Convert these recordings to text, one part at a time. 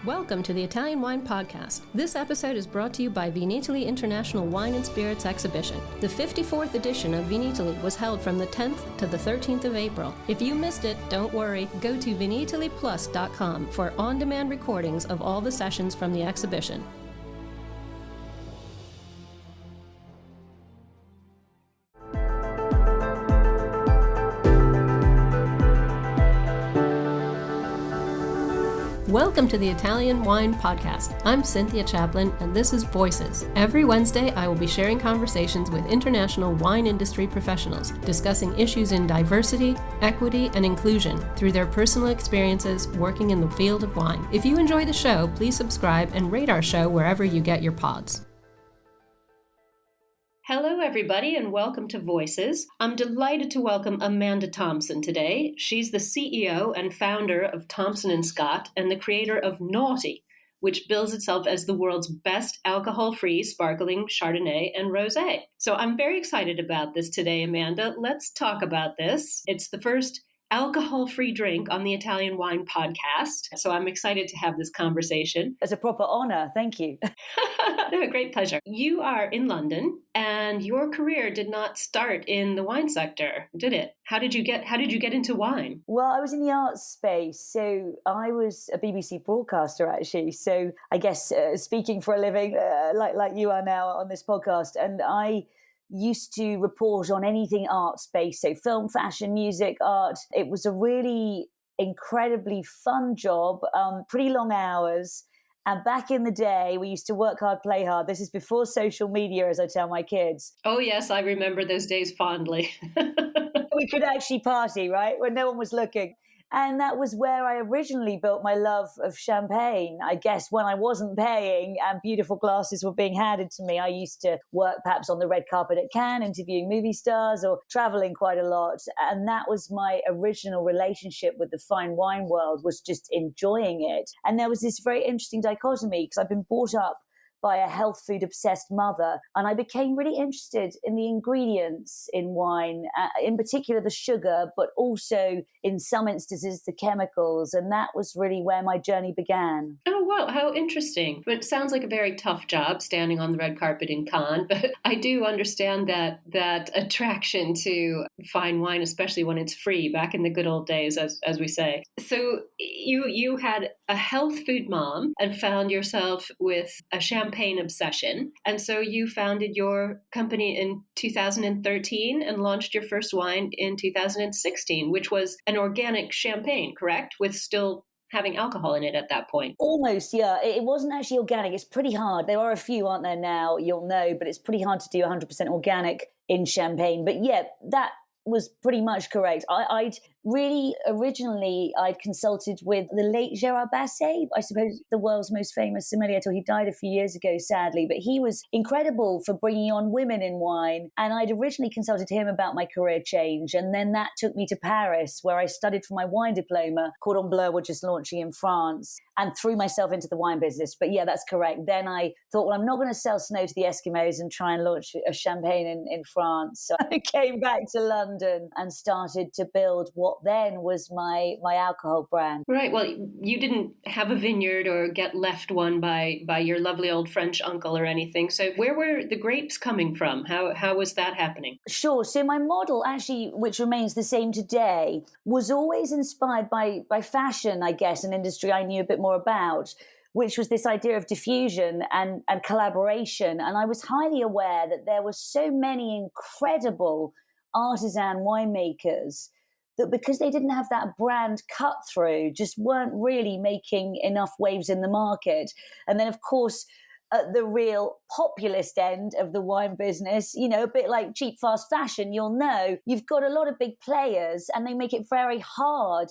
Welcome to the Italian Wine Podcast. This episode is brought to you by Vinitaly International Wine and Spirits Exhibition. The 54th edition of Vinitaly was held from the 10th to the 13th of April. If you missed it, don't worry. Go to vinitalyplus.com for on-demand recordings of all the sessions from the exhibition. Welcome to the Italian Wine Podcast. I'm Cynthia Chaplin, and this is Voices. Every Wednesday, I will be sharing conversations with international wine industry professionals, discussing issues in diversity, equity, and inclusion through their personal experiences working in the field of wine. If you enjoy the show, please subscribe and rate our show wherever you get your pods. Hello, everybody, and welcome to Voices. I'm delighted to welcome Amanda Thomson today. She's the CEO and founder of Thomson & Scott and the creator of Noughty, which bills itself as the world's best alcohol-free sparkling Chardonnay and Rosé. So I'm very excited about this today, Amanda. Let's talk about this. It's the first alcohol-free drink on the Italian Wine Podcast. So I'm excited to have this conversation. It's a proper honor. Thank you. No, great pleasure. You are in London, and your career did not start in the wine sector, did it? How did you get into wine? Well, I was in the arts space, so I was a BBC broadcaster actually. So I guess speaking for a living, like you are now on this podcast, and I used to report on anything art-based, so film, fashion, music, art. It was a really incredibly fun job, pretty long hours. And back in the day, we used to work hard, play hard. This is before social media, as I tell my kids. Oh, yes, I remember those days fondly. We could actually party, right? When no one was looking. And that was where I originally built my love of champagne. I guess when I wasn't paying and beautiful glasses were being handed to me, I used to work perhaps on the red carpet at Cannes, interviewing movie stars or traveling quite a lot. And that was my original relationship with the fine wine world, was just enjoying it. And there was this very interesting dichotomy because I've been brought up by a health food obsessed mother. And I became really interested in the ingredients in wine, in particular the sugar, but also in some instances the chemicals. And that was really where my journey began. Oh, wow, how interesting. But it sounds like a very tough job standing on the red carpet in Cannes. But I do understand that attraction to fine wine, especially when it's free, back in the good old days, as we say. So you had a health food mom and found yourself with a champagne obsession. And so you founded your company in 2013 and launched your first wine in 2016, which was an organic champagne, correct? With still having alcohol in it at that point. Almost, yeah. It wasn't actually organic. It's pretty hard. There are a few, aren't there now? You'll know, but it's pretty hard to do 100% organic in champagne. But yeah, that was pretty much correct. I'd really originally I'd consulted with the late Gérard Basset, I suppose the world's most famous sommelier till he died a few years ago, sadly. But he was incredible for bringing on women in wine. And I'd originally consulted him about my career change. And then that took me to Paris, where I studied for my wine diploma. Cordon Bleu were just launching in France, and threw myself into the wine business. But yeah, that's correct. Then I thought, well, I'm not going to sell snow to the Eskimos and try and launch a champagne in France. So I came back to London and started to build what then was my alcohol brand. Right. Well, you didn't have a vineyard or get left one by your lovely old French uncle or anything. So where were the grapes coming from? How was that happening? Sure. So my model, actually, which remains the same today, was always inspired by fashion, I guess, an industry I knew a bit more about, which was this idea of diffusion and collaboration. And I was highly aware that there were so many incredible artisan winemakers that because they didn't have that brand cut through, just weren't really making enough waves in the market. And then, of course, at the real populist end of the wine business, you know, a bit like cheap, fast fashion, you'll know, you've got a lot of big players and they make it very hard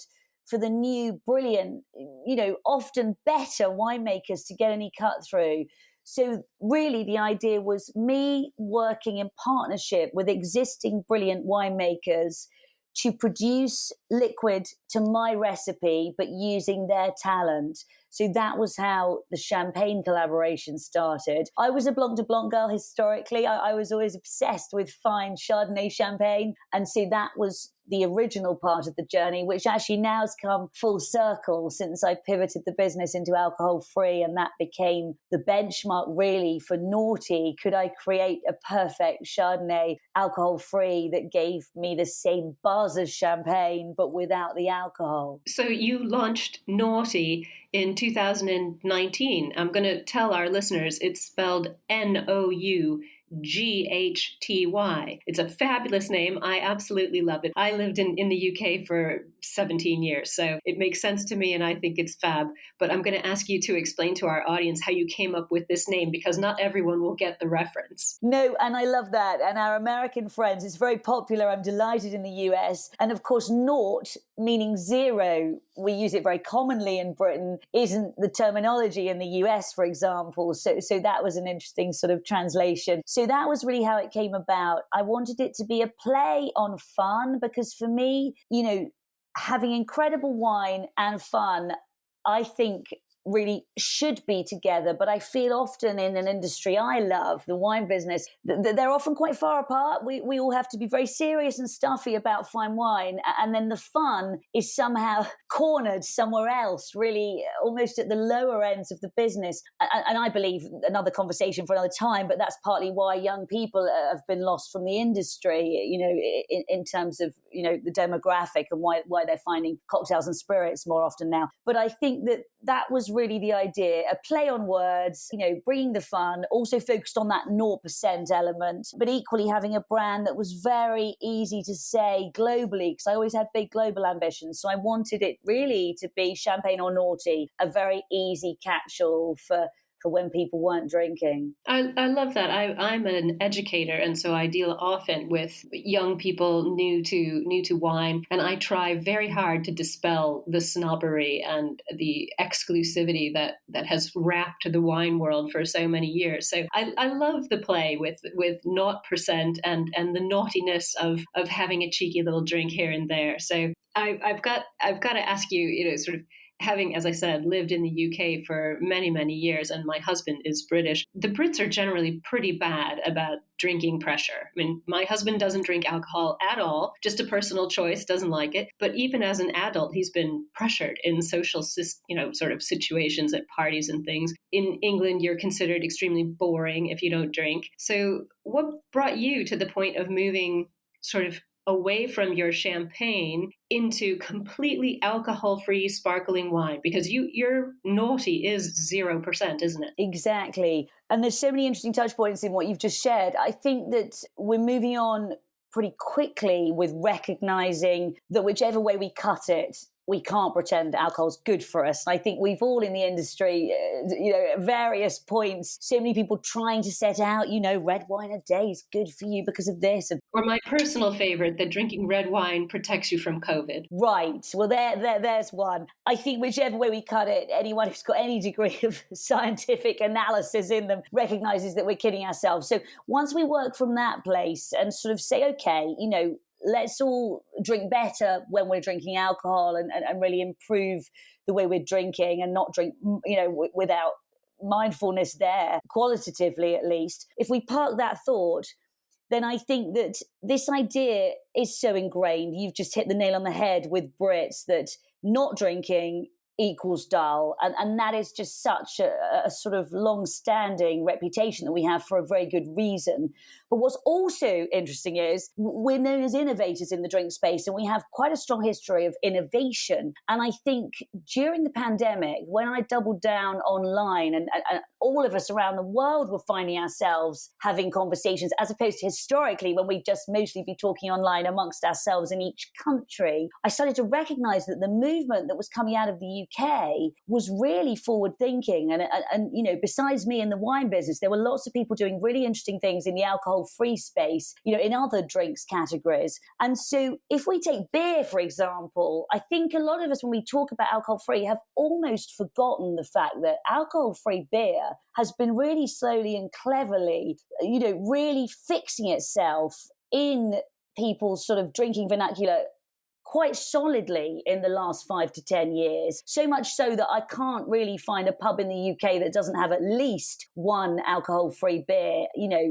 for the new, brilliant, you know, often better winemakers to get any cut through. So really the idea was me working in partnership with existing brilliant winemakers to produce liquid to my recipe, but using their talent. So that was how the champagne collaboration started. I was a Blanc de Blanc girl historically. I was always obsessed with fine Chardonnay champagne. And so that was the original part of the journey, which actually now has come full circle since I pivoted the business into alcohol-free, and that became the benchmark really for Noughty. Could I create a perfect Chardonnay alcohol-free that gave me the same buzz as champagne, but without the alcohol? So you launched Noughty in 2019. I'm going to tell our listeners it's spelled Noughty. It's a fabulous name. I absolutely love it. I lived in the UK for 17 years, so it makes sense to me and I think it's fab. But I'm going to ask you to explain to our audience how you came up with this name, because not everyone will get the reference. No, and I love that. And our American friends, it's very popular. I'm delighted in the US. And of course, naught, meaning zero, we use it very commonly in Britain, isn't the terminology in the US, for example. So that was an interesting sort of translation. So that was really how it came about. I wanted it to be a play on fun, because for me, having incredible wine and fun, I think really should be together. But I feel often in an industry I love, the wine business, they're often quite far apart. We all have to be very serious and stuffy about fine wine. And then the fun is somehow cornered somewhere else, really almost at the lower ends of the business. And I believe another conversation for another time, but that's partly why young people have been lost from the industry, in terms of, the demographic and why they're finding cocktails and spirits more often now. But I think that was really the idea, a play on words, bringing the fun, also focused on that 0% element, but equally having a brand that was very easy to say globally, because I always had big global ambitions. So I wanted it really to be champagne or naughty, a very easy catch-all for when people weren't drinking. I love that. I'm an educator, and so I deal often with young people new to wine, and I try very hard to dispel the snobbery and the exclusivity that has wrapped the wine world for so many years. So I love the play with 0% and the naughtiness of having a cheeky little drink here and there. So I've got to ask you, sort of, having, as I said, lived in the UK for many, many years, and my husband is British, the Brits are generally pretty bad about drinking pressure. I mean, my husband doesn't drink alcohol at all, just a personal choice, doesn't like it. But even as an adult, he's been pressured in social, sort of situations at parties and things. In England, you're considered extremely boring if you don't drink. So what brought you to the point of moving sort of away from your champagne into completely alcohol-free sparkling wine? Because your Noughty is 0%, isn't it? Exactly. And there's so many interesting touch points in what you've just shared. I think that we're moving on pretty quickly with recognizing that whichever way we cut it, we can't pretend alcohol's good for us. I think we've all in the industry, at various points, so many people trying to set out, red wine a day is good for you because of this. Or my personal favorite, that drinking red wine protects you from COVID. Right. Well, there's one. I think whichever way we cut it, anyone who's got any degree of scientific analysis in them recognizes that we're kidding ourselves. So once we work from that place and sort of say, okay, let's all drink better when we're drinking alcohol and really improve the way we're drinking and not drink, without mindfulness there, qualitatively at least. If we park that thought, then I think that this idea is so ingrained. You've just hit the nail on the head with Brits, that not drinking equals dull. And that is just such a sort of long-standing reputation that we have for a very good reason. But what's also interesting is we're known as innovators in the drink space, and we have quite a strong history of innovation. And I think during the pandemic, when I doubled down online and all of us around the world were finding ourselves having conversations, as opposed to historically when we'd just mostly be talking online amongst ourselves in each country, I started to recognize that the movement that was coming out of the UK was really forward thinking. And besides me in the wine business, there were lots of people doing really interesting things in the alcohol-free space, in other drinks categories. And so if we take beer, for example, I think a lot of us, when we talk about alcohol-free, have almost forgotten the fact that alcohol-free beer has been really slowly and cleverly, really fixing itself in people's sort of drinking vernacular quite solidly in the last 5 to 10 years. So much so that I can't really find a pub in the UK that doesn't have at least one alcohol-free beer,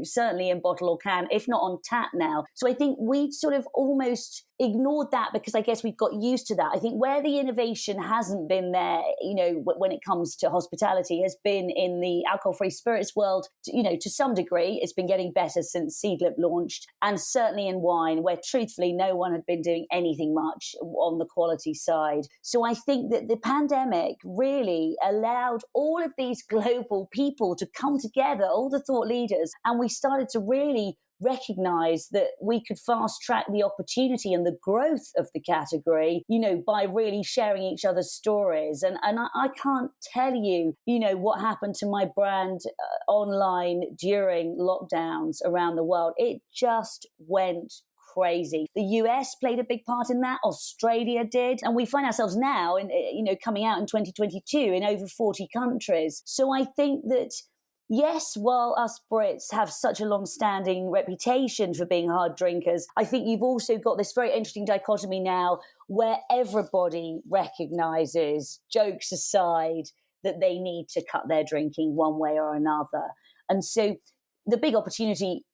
certainly in bottle or can, if not on tap now. So I think we sort of almost ignored that because I guess we've got used to that. I think where the innovation hasn't been there, when it comes to hospitality, has been in the alcohol-free spirits world. To some degree, it's been getting better since Seedlip launched, and certainly in wine, where truthfully no one had been doing anything much on the quality side. So I think that the pandemic really allowed all of these global people to come together, all the thought leaders, and we started to really recognize that we could fast track the opportunity and the growth of the category, by really sharing each other's stories. And I can't tell you, what happened to my brand online during lockdowns around the world. It just went crazy. The US played a big part in that. Australia did. And we find ourselves now coming out in 2022 in over 40 countries. So I think that yes, while us Brits have such a long-standing reputation for being hard drinkers, I think you've also got this very interesting dichotomy now where everybody recognises, jokes aside, that they need to cut their drinking one way or another. And so the big opportunity,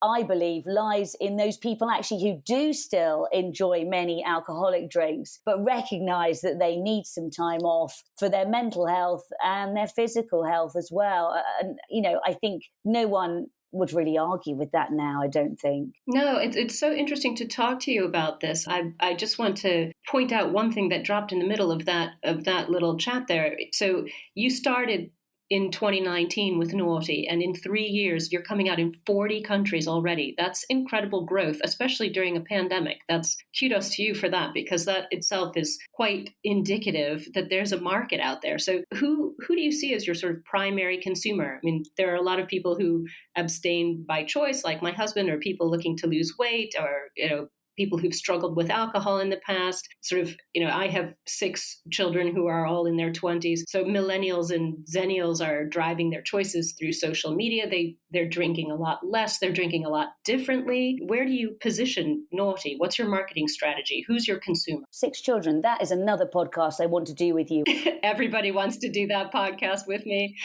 I believe, lies in those people actually who do still enjoy many alcoholic drinks, but recognise that they need some time off for their mental health and their physical health as well. And, I think no one would really argue with that now, I don't think. No, it's so interesting to talk to you about this. I just want to point out one thing that dropped in the middle of that little chat there. So you started in 2019 with Noughty, and in 3 years, you're coming out in 40 countries already. That's incredible growth, especially during a pandemic. That's kudos to you for that, because that itself is quite indicative that there's a market out there. So who do you see as your sort of primary consumer? I mean, there are a lot of people who abstain by choice, like my husband, or people looking to lose weight, or, people who've struggled with alcohol in the past. Sort of, I have 6 children who are all in their 20s. So millennials and zennials are driving their choices through social media. They're drinking a lot less. They're drinking a lot differently. Where do you position Noughty? What's your marketing strategy? Who's your consumer? 6 children. That is another podcast I want to do with you. Everybody wants to do that podcast with me.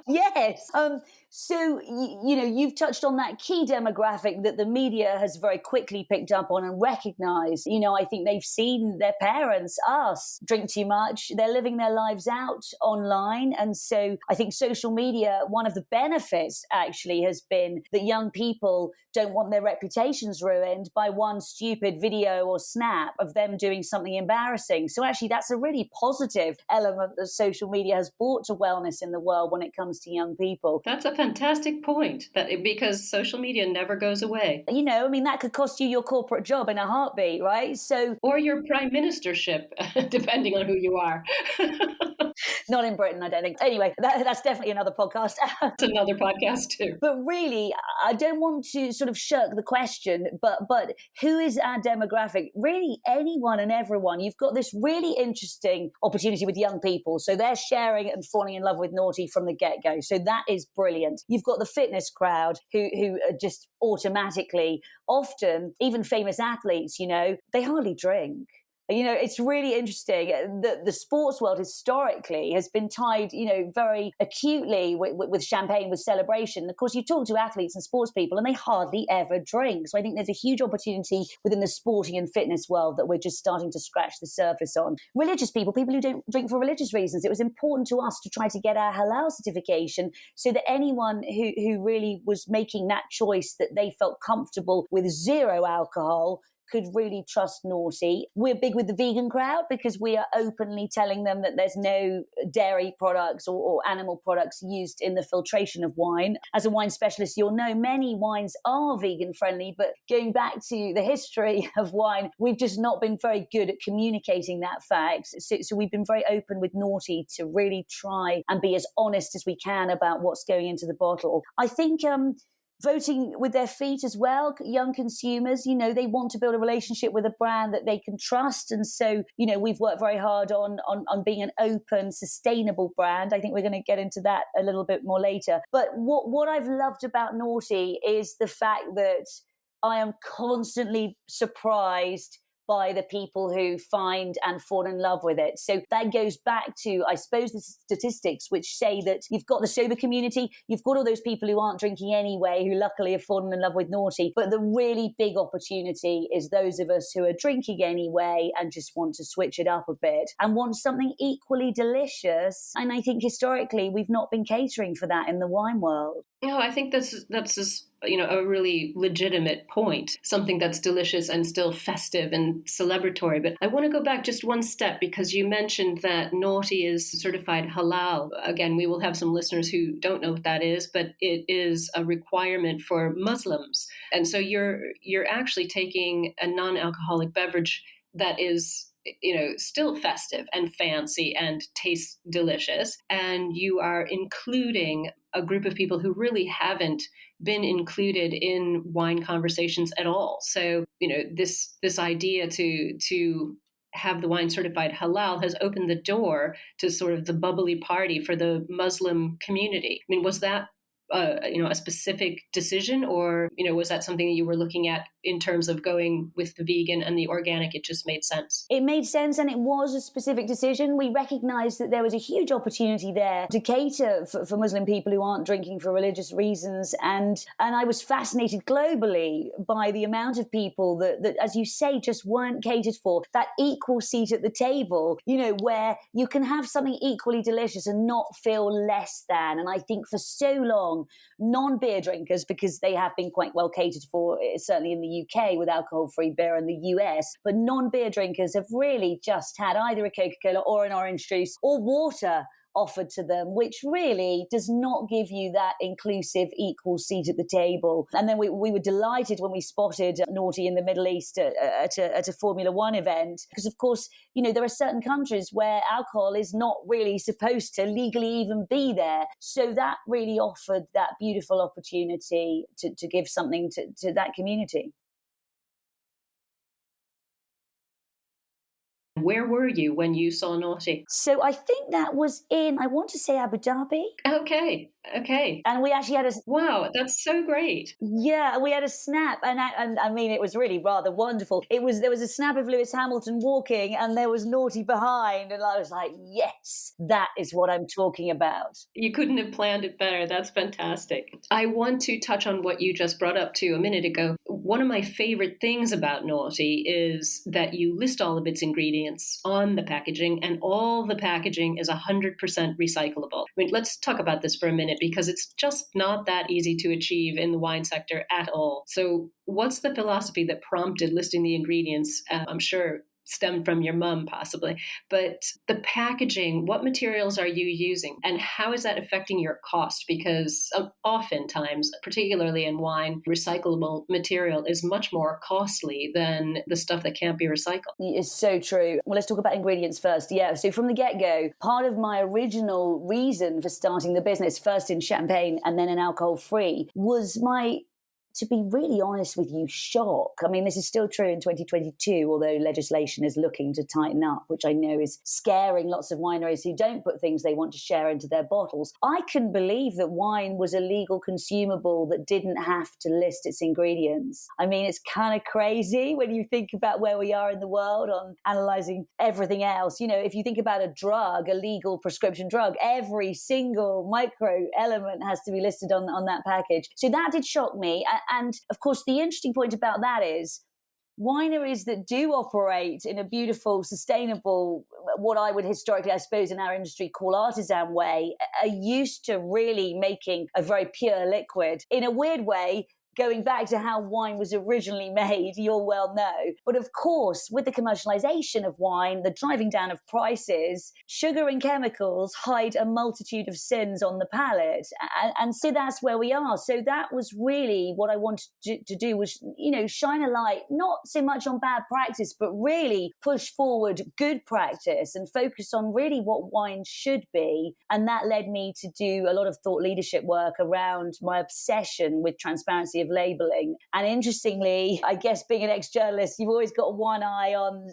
Yes. So, you've touched on that key demographic that the media has very quickly picked up on and recognized. I think they've seen their parents, us, drink too much. They're living their lives out online. And so I think social media, one of the benefits actually has been that young people don't want their reputations ruined by one stupid video or snap of them doing something embarrassing. So actually, that's a really positive element that social media has brought to wellness in the world when it comes to young people. That's a fantastic point, because social media never goes away. That could cost you your corporate job in a heartbeat, right? Or your prime ministership, depending on who you are. Not in Britain, I don't think. Anyway, that's definitely another podcast. It's another podcast too. But really, I don't want to sort of shirk the question, but who is our demographic? Really, anyone and everyone. You've got this really interesting opportunity with young people. So they're sharing and falling in love with Noughty from the get-go. So that is brilliant. You've got the fitness crowd who are just automatically, often, even famous athletes, they hardly drink. It's really interesting that the sports world historically has been tied, very acutely with champagne, with celebration. And of course, you talk to athletes and sports people and they hardly ever drink. So I think there's a huge opportunity within the sporting and fitness world that we're just starting to scratch the surface on. Religious people who don't drink for religious reasons. It was important to us to try to get our halal certification so that anyone who really was making that choice that they felt comfortable with zero alcohol could really trust Noughty. We're big with the vegan crowd because we are openly telling them that there's no dairy products or animal products used in the filtration of wine. As a wine specialist, you'll know many wines are vegan friendly, but going back to the history of wine, we've just not been very good at communicating that fact. So we've been very open with Noughty to really try and be as honest as we can about what's going into the bottle. I think voting with their feet as well. Young consumers, they want to build a relationship with a brand that they can trust. And so, we've worked very hard on being an open, sustainable brand. I think we're going to get into that a little bit more later. But what I've loved about Noughty is the fact that I am constantly surprised by the people who find and fall in love with it. So that goes back to, I suppose, the statistics which say that you've got the sober community, you've got all those people who aren't drinking anyway, who luckily have fallen in love with Noughty. But the really big opportunity is those of us who are drinking anyway and just want to switch it up a bit and want something equally delicious. And I think historically we've not been catering for that in the wine world. No, I think that's a really legitimate point, something that's delicious and still festive and celebratory. But I want to go back just one step because you mentioned that Noughty is certified halal. Again, we will have some listeners who don't know what that is, but it is a requirement for Muslims. And so you're actually taking a non-alcoholic beverage that is still festive and fancy and tastes delicious. And you are including a group of people who really haven't been included in wine conversations at all. So, this idea to have the wine certified halal has opened the door to sort of the bubbly party for the Muslim community. I mean, was that a specific decision, or was that something that you were looking at in terms of going with the vegan and the organic? It just made sense. It made sense, and it was a specific decision. We recognized that there was a huge opportunity there to cater for Muslim people who aren't drinking for religious reasons, and I was fascinated globally by the amount of people that, as you say, just weren't catered for. That equal seat at the table, where you can have something equally delicious and not feel less than. And I think for so long, non-beer drinkers, because they have been quite well catered for, certainly in the UK with alcohol-free beer, and the US, but non-beer drinkers have really just had either a Coca-Cola or an orange juice or water offered to them, which really does not give you that inclusive, equal seat at the table. And then we were delighted when we spotted Noughty in the Middle East at a Formula One event, because of course, there are certain countries where alcohol is not really supposed to legally even be there. So that really offered that beautiful opportunity to give something to that community. Where were you when you saw Noughty? So I think that was in, I want to say, Abu Dhabi. Okay. And we actually had Wow, that's so great. Yeah, we had a snap, and I mean, it was really rather wonderful. There was a snap of Lewis Hamilton walking, and there was Noughty behind, and I was like, yes, that is what I'm talking about. You couldn't have planned it better. That's fantastic. I want to touch on what you just brought up too a minute ago. One of my favorite things about Noughty is that you list all of its ingredients on the packaging, and all the packaging is 100% recyclable. I mean, let's talk about this for a minute, because it's just not that easy to achieve in the wine sector at all. So what's the philosophy that prompted listing the ingredients? I'm sure stemmed from your mum possibly, but the packaging, what materials are you using and how is that affecting your cost? Because oftentimes, particularly in wine, recyclable material is much more costly than the stuff that can't be recycled. It's so true. Well, let's talk about ingredients first. Yeah, so from the get-go, part of my original reason for starting the business, first in champagne and then in alcohol-free, was to be really honest with you, shock. I mean, this is still true in 2022, although legislation is looking to tighten up, which I know is scaring lots of wineries who don't put things they want to share into their bottles. I couldn't believe that wine was a legal consumable that didn't have to list its ingredients. I mean, it's kind of crazy when you think about where we are in the world on analyzing everything else. If you think about a drug, a legal prescription drug, every single micro element has to be listed on that package. So that did shock me. And of course, the interesting point about that is wineries that do operate in a beautiful, sustainable, what I would historically, I suppose, in our industry call artisan way, are used to really making a very pure liquid. In a weird way, going back to how wine was originally made, you'll well know. But of course, with the commercialization of wine, the driving down of prices, sugar and chemicals hide a multitude of sins on the palate. And so that's where we are. So that was really what I wanted to do was, shine a light, not so much on bad practice, but really push forward good practice and focus on really what wine should be. And that led me to do a lot of thought leadership work around my obsession with transparency of labeling. And interestingly, I guess being an ex-journalist, you've always got one eye on,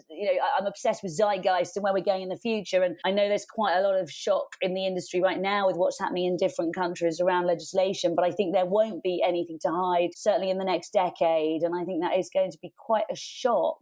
I'm obsessed with zeitgeist and where we're going in the future. And I know there's quite a lot of shock in the industry right now with what's happening in different countries around legislation, but I think there won't be anything to hide, certainly in the next decade. And I think that is going to be quite a shock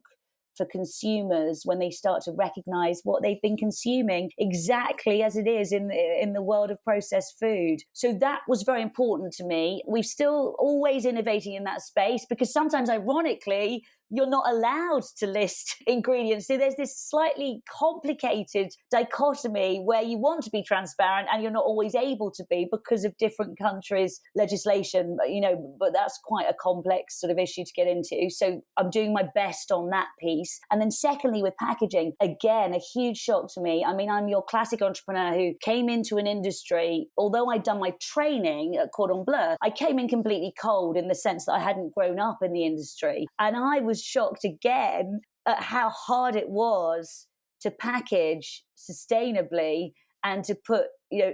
for consumers when they start to recognize what they've been consuming exactly as it is in the world of processed food. So that was very important to me. We're still always innovating in that space because sometimes, ironically, you're not allowed to list ingredients. So there's this slightly complicated dichotomy where you want to be transparent and you're not always able to be because of different countries' legislation, but that's quite a complex sort of issue to get into. So I'm doing my best on that piece. And then secondly, with packaging, again, a huge shock to me. I mean, I'm your classic entrepreneur who came into an industry, although I'd done my training at Cordon Bleu, I came in completely cold in the sense that I hadn't grown up in the industry. And I was shocked again at how hard it was to package sustainably and to put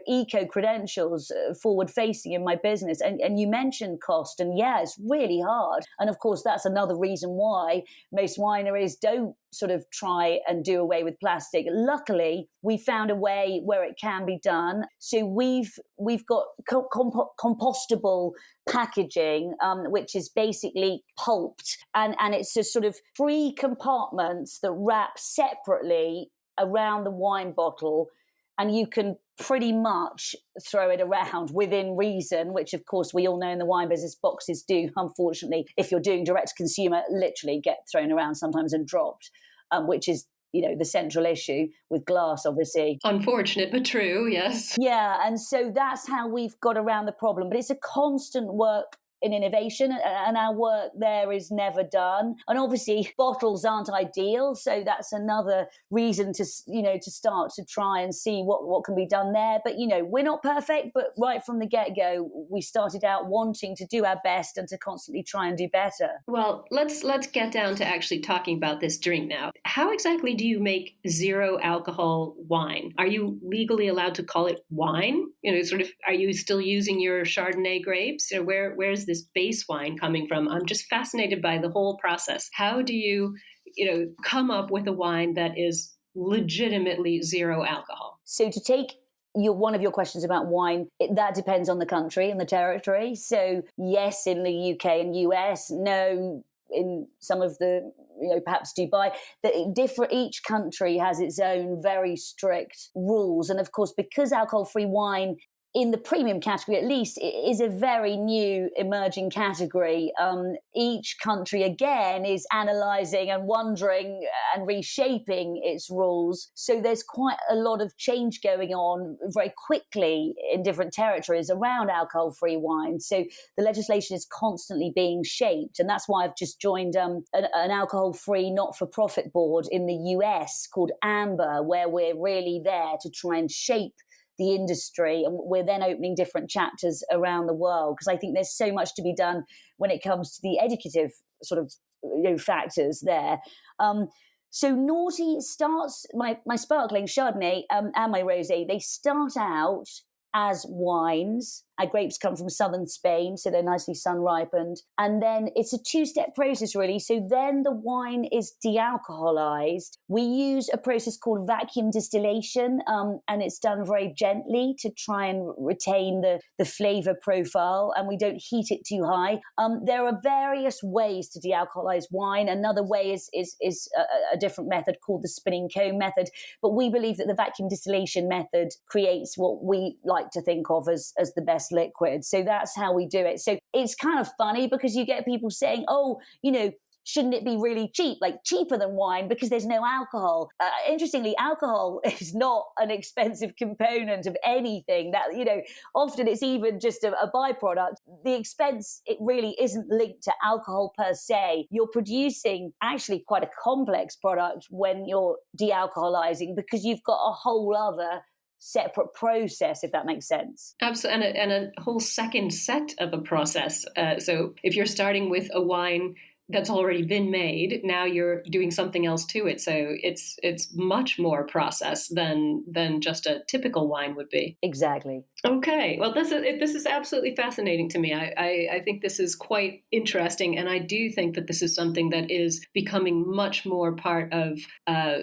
eco credentials forward facing in my business. And you mentioned cost, and yeah, it's really hard. And of course, that's another reason why most wineries don't sort of try and do away with plastic. Luckily, we found a way where it can be done. So we've got compostable packaging, which is basically pulped, and it's a sort of 3 compartments that wrap separately around the wine bottle, and you can pretty much throw it around within reason, which of course we all know in the wine business boxes do, unfortunately, if you're doing direct to consumer, literally get thrown around sometimes and dropped, which is the central issue with glass, obviously. Unfortunate, but true, yes. Yeah, and so that's how we've got around the problem. But it's a constant work in innovation, and our work there is never done. And obviously bottles aren't ideal, so that's another reason to start to try and see what can be done there. But we're not perfect, but right from the get-go we started out wanting to do our best and to constantly try and do better. Well, let's get down to actually talking about this drink now. How exactly do you make zero alcohol wine? Are you legally allowed to call it wine? Are you still using your Chardonnay grapes? Where's this base wine coming from? I'm just fascinated by the whole process. How do you, come up with a wine that is legitimately zero alcohol? So to take one of your questions about wine, that depends on the country and the territory. So yes, in the UK and US, no, in some of the, perhaps Dubai, each country has its own very strict rules. And of course, because alcohol-free wine, in the premium category at least, it is a very new emerging category. Each country, again, is analysing and wondering and reshaping its rules. So there's quite a lot of change going on very quickly in different territories around alcohol-free wine. So the legislation is constantly being shaped. And that's why I've just joined an alcohol-free not-for-profit board in the US called Amber, where we're really there to try and shape the industry, and we're then opening different chapters around the world because I think there's so much to be done when it comes to the educative sort of factors there. So Noughty starts, my sparkling Chardonnay and my rosé, they start out as wines. Our grapes come from southern Spain, so they're nicely sun-ripened. And then it's a 2-step process, really. So then the wine is de-alcoholized. We use a process called vacuum distillation, and it's done very gently to try and retain the flavor profile, and we don't heat it too high. There are various ways to de-alcoholize wine. Another way is a different method called the spinning cone method. But we believe that the vacuum distillation method creates what we like to think of as the best liquid. So that's how we do it. So it's kind of funny because you get people saying, shouldn't it be really cheap, like cheaper than wine because there's no alcohol? Interestingly, alcohol is not an expensive component of anything. That, often it's even just a byproduct. The expense, it really isn't linked to alcohol per se. You're producing actually quite a complex product when you're de-alcoholizing because you've got a whole other separate process, if that makes sense. Absolutely, and a whole second set of a process. So if you're starting with a wine that's already been made, now you're doing something else to it. So it's much more process than just a typical wine would be. Exactly. Okay, well, this is absolutely fascinating to me. I think this is quite interesting, and I do think that this is something that is becoming much more part of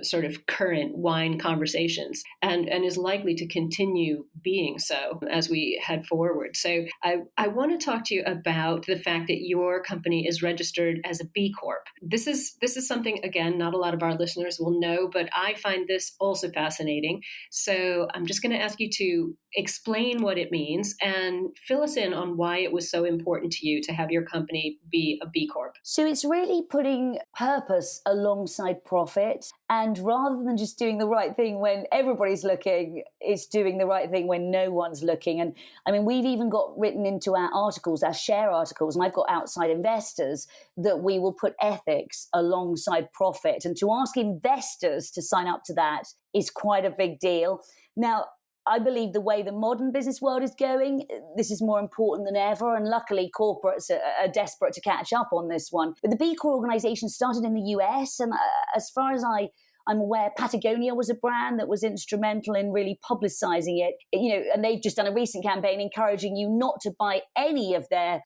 sort of current wine conversations, and is likely to continue being so as we head forward. So I want to talk to you about the fact that your company is registered as a B Corp. This is something, again, not a lot of our listeners will know, but I find this also fascinating. So I'm just going to ask you to explain what it means and fill us in on why it was so important to you to have your company be a B Corp. So it's really putting purpose alongside profit. And rather than just doing the right thing when everybody's looking, it's doing the right thing when no one's looking. And I mean, we've even got written into our articles, our share articles, and I've got outside investors that we will put ethics alongside profit. And to ask investors to sign up to that is quite a big deal. Now, I believe the way the modern business world is going, this is more important than ever. And luckily, corporates are desperate to catch up on this one. But the B Corp organization started in the US. And as far as I'm aware, Patagonia was a brand that was instrumental in really publicizing it. And they've just done a recent campaign encouraging you not to buy any of their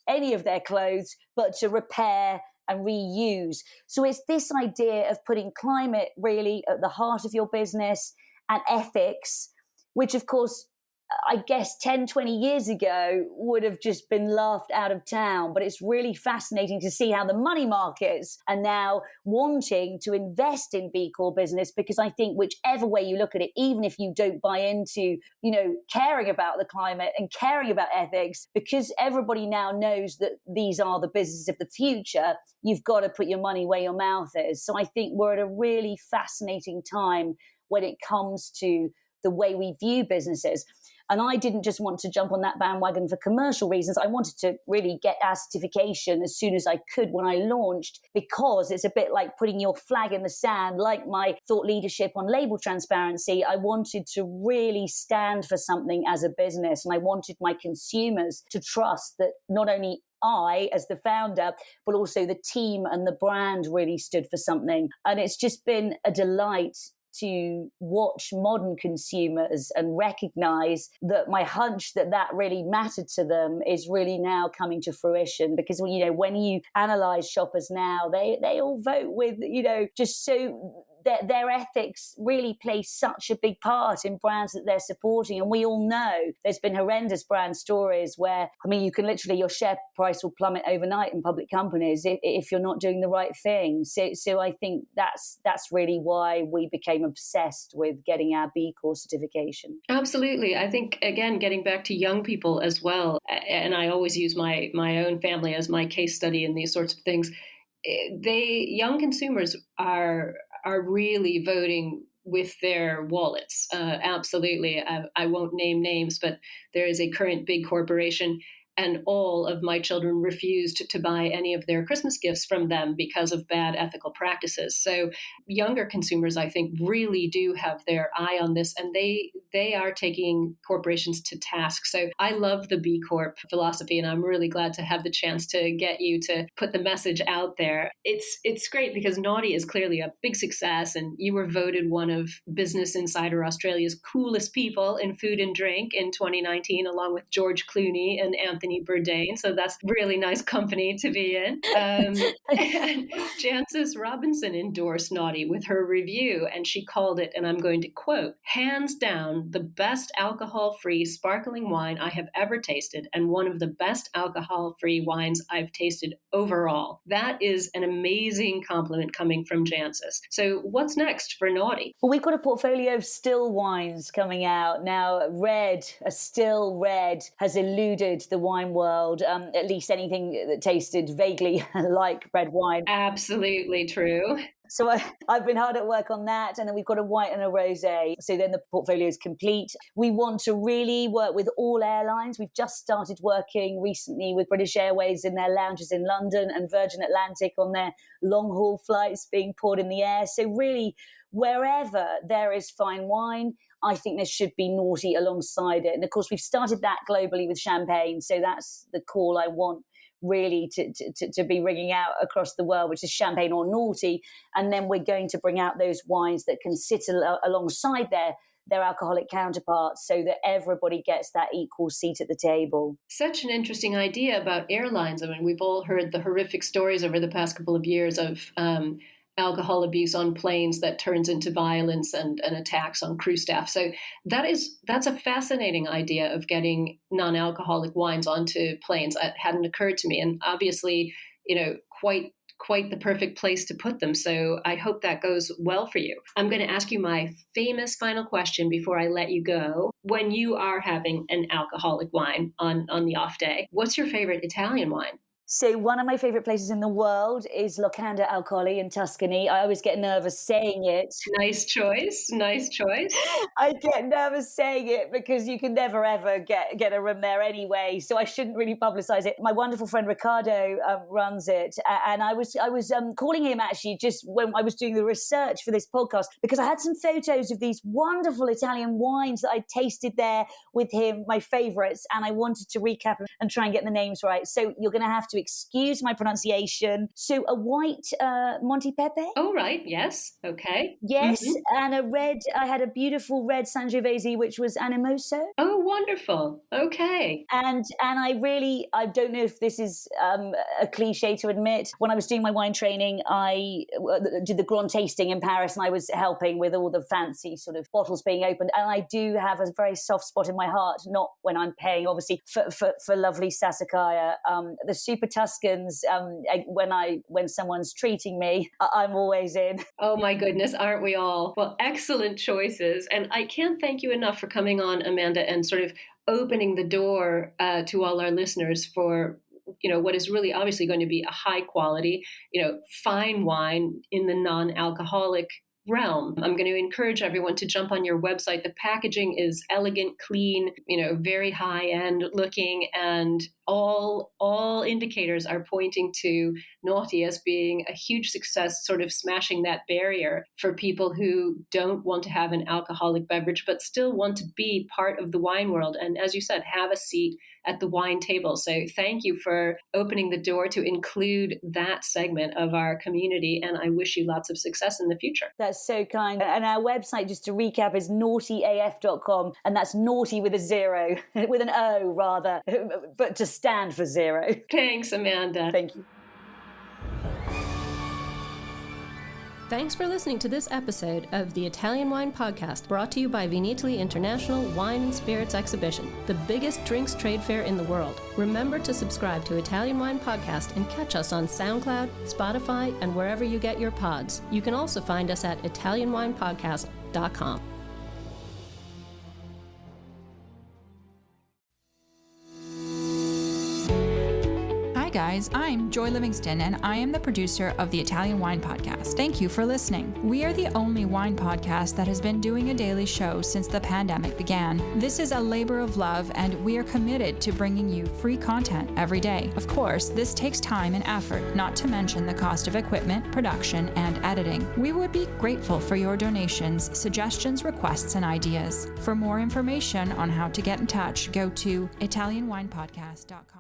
clothes, but to repair and reuse. So it's this idea of putting climate really at the heart of your business and ethics, which of course, I guess 10, 20 years ago would have just been laughed out of town. But it's really fascinating to see how the money markets are now wanting to invest in B Corp business, because I think whichever way you look at it, even if you don't buy into, caring about the climate and caring about ethics, because everybody now knows that these are the businesses of the future, you've got to put your money where your mouth is. So I think we're at a really fascinating time when it comes to the way we view businesses. And I didn't just want to jump on that bandwagon for commercial reasons. I wanted to really get our certification as soon as I could when I launched, because it's a bit like putting your flag in the sand, like my thought leadership on label transparency. I wanted to really stand for something as a business. And I wanted my consumers to trust that not only I, as the founder, but also the team and the brand really stood for something. And it's just been a delight to watch modern consumers and recognize that my hunch that really mattered to them is really now coming to fruition. Because when you analyze shoppers now, they all vote with just so their ethics really play such a big part in brands that they're supporting. And we all know there's been horrendous brand stories where, you can literally, your share price will plummet overnight in public companies if you're not doing the right thing. So I think that's really why we became obsessed with getting our B Corp certification. Absolutely. I think, again, getting back to young people as well, and I always use my own family as my case study in these sorts of things. Young consumers are really voting with their wallets. Absolutely. I won't name names, but there is a current big corporation, and all of my children refused to buy any of their Christmas gifts from them because of bad ethical practices. So younger consumers, I think, really do have their eye on this, and they are taking corporations to task. So I love the B Corp philosophy, and I'm really glad to have the chance to get you to put the message out there. It's great because Noughty is clearly a big success, and you were voted one of Business Insider Australia's coolest people in food and drink in 2019, along with George Clooney and Anthony Bourdain. So that's really nice company to be in. And Jancis Robinson endorsed Noughty with her review, and she called it, and I'm going to quote, "hands down the best alcohol-free sparkling wine I have ever tasted, and one of the best alcohol-free wines I've tasted overall." That is an amazing compliment coming from Jancis. So what's next for Noughty? Well, we've got a portfolio of still wines coming out now. A still red has eluded the wine world, at least anything that tasted vaguely like red wine. Absolutely true. So I've been hard at work on that. And then we've got a white and a rosé. So then the portfolio is complete. We want to really work with all airlines. We've just started working recently with British Airways in their lounges in London, and Virgin Atlantic on their long-haul flights being poured in the air. So really, wherever there is fine wine, I think there should be Noughty alongside it. And of course, we've started that globally with champagne. So that's the call I want really to be ringing out across the world, which is champagne or Noughty. And then we're going to bring out those wines that can sit alongside their alcoholic counterparts so that everybody gets that equal seat at the table. Such an interesting idea about airlines. I mean, we've all heard the horrific stories over the past couple of years of alcohol abuse on planes that turns into violence and attacks on crew staff. So that's a fascinating idea of getting non-alcoholic wines onto planes. It hadn't occurred to me, and obviously, quite the perfect place to put them. So I hope that goes well for you. I'm going to ask you my famous final question before I let you go. When you are having an alcoholic wine on the off day, what's your favorite Italian wine? So one of my favorite places in the world is Locanda Alcoli in Tuscany. I always get nervous saying it. Nice choice. Nice choice. I get nervous saying it because you can never, ever get a room there anyway. So I shouldn't really publicize it. My wonderful friend Riccardo runs it. And I was calling him actually just when I was doing the research for this podcast, because I had some photos of these wonderful Italian wines that I tasted there with him, my favorites. And I wanted to recap and try and get the names right. So you're going to have to excuse my pronunciation. So a white Monte Pepe. Oh, right. Yes. Okay. Yes. Mm-hmm. And a red, I had a beautiful red Sangiovese, which was Animoso. Oh, wonderful. Okay. And I don't know if this is a cliche to admit. When I was doing my wine training, I did the Grand tasting in Paris, and I was helping with all the fancy sort of bottles being opened. And I do have a very soft spot in my heart, not when I'm paying, obviously, for lovely Sassicaia. The Super Tuscans, when someone's treating me, I'm always in. Oh my goodness, aren't we all? Well, excellent choices. And I can't thank you enough for coming on, Amanda, and sort of opening the door to all our listeners for what is really obviously going to be a high quality, fine wine in the non-alcoholic realm. I'm going to encourage everyone to jump on your website. The packaging is elegant, clean, very high end looking, and all indicators are pointing to Noughty as being a huge success, sort of smashing that barrier for people who don't want to have an alcoholic beverage, but still want to be part of the wine world. And as you said, have a seat at the wine table. So thank you for opening the door to include that segment of our community. And I wish you lots of success in the future. That's so kind. And our website, just to recap, is naughtyaf.com. And that's naughty with a zero, with an O rather, but to stand for zero. Thanks, Amanda. Thank you. Thanks for listening to this episode of the Italian Wine Podcast, brought to you by Vinitaly International Wine and Spirits Exhibition, the biggest drinks trade fair in the world. Remember to subscribe to Italian Wine Podcast and catch us on SoundCloud, Spotify, and wherever you get your pods. You can also find us at ItalianWinePodcast.com. Hi guys, I'm Joy Livingston and I am the producer of the Italian Wine Podcast. Thank you for listening. We are the only wine podcast that has been doing a daily show since the pandemic began. This is a labor of love and we are committed to bringing you free content every day. Of course, this takes time and effort, not to mention the cost of equipment, production, and editing. We would be grateful for your donations, suggestions, requests, and ideas. For more information on how to get in touch, go to ItalianWinePodcast.com.